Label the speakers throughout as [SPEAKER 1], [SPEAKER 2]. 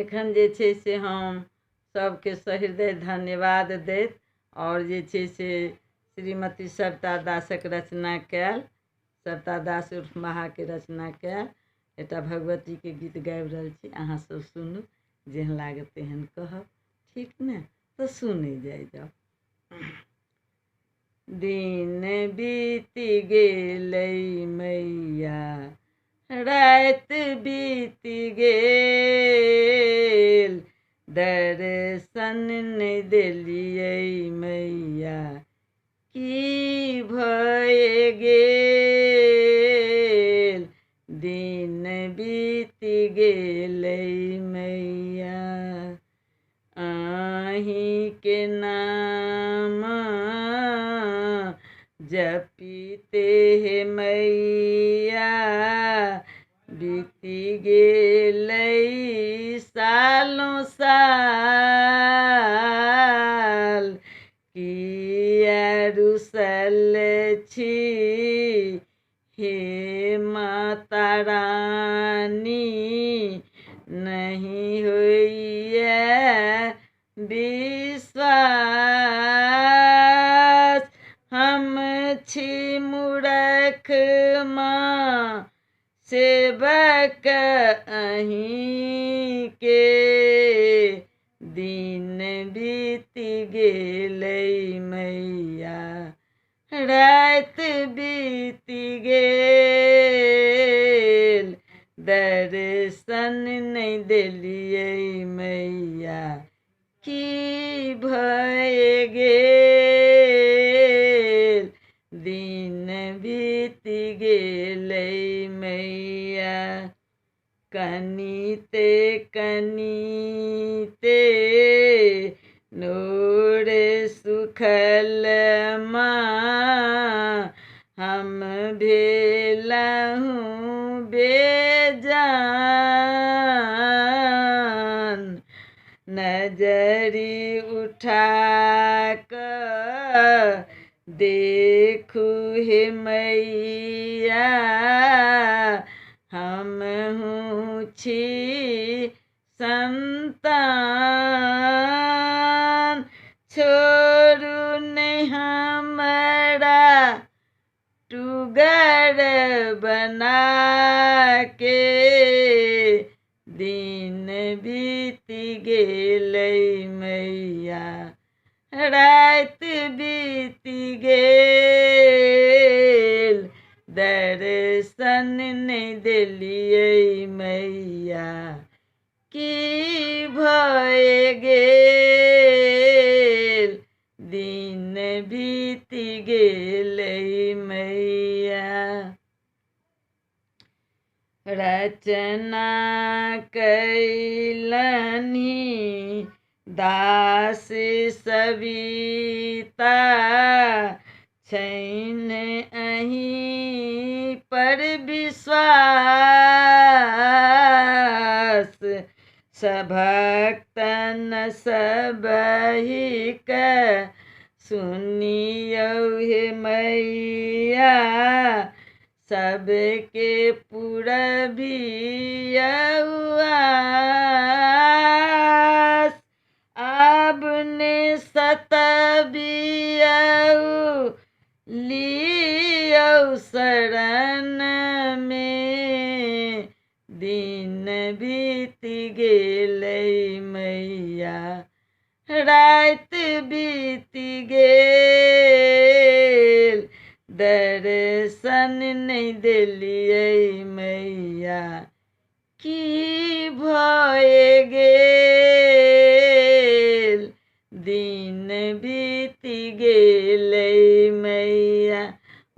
[SPEAKER 1] एखन जे छै से हम सबके सहृदय धन्यवाद दैत और जे छै से श्रीमती सविता दासक रचना कैल, सविता दास उर्फ महा के रचना कैल एकटा भगवती के गीत गाबि रहल छी। अहाँ सब सुनू, जेहन लागत तेहन कहब, ठीक ने? तो सुनै जाओ। दिन बीत गेलै मैया, रात बीत गेल, दर्शन नहि देलियै मैया, की भए गेल? दिन बीत गेलै मैया, अहीं के नाम जपीते हे मैया, बीती गेलै सालों साल, किया रुसल छी हे माता रानी, नहीं होइए विश्वास, हम छी मूरख माँ सेवक अहीं के, दिन बीत गेलै मैया, रात बीत गेल, दर्शन नहीं देलियै मैया, की भए गेल? दिन बीत गेलै मैया, कनीते कनीते नोर सुखल माँ, हम भेलहुँ बेजान, नजरी उठा कऽ देखू हे मैया, हमहूँ छी संतान, छोड़ू नहीं हमरा टुगर बना के, दिन बीत गेलै मैया, रात बीत गेल, दर्शन नहीं देलियै मैया, की भए गेल? दिन बीत गेलै मैया, रचना कैलनि दास सविता, छनि अहीं पर विश्वास, सभक्तन सबहिक सुनियौ हे मैया, सबके पुरबियौ आस, आपने सतबियौ लियौ शरण में, दिन बीत गेलै मैया, रात बीत गेल, दर्शन नहीं देलियै मैया, की भए गेल? दिन बीत गेलै मैया।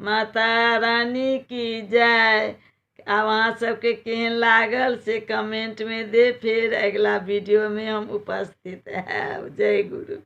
[SPEAKER 1] माता रानी की जय। अब अहाँ सबके केहन लागल से कमेंट में दे, फिर अगला वीडियो में हम उपस्थित है। जय गुरु।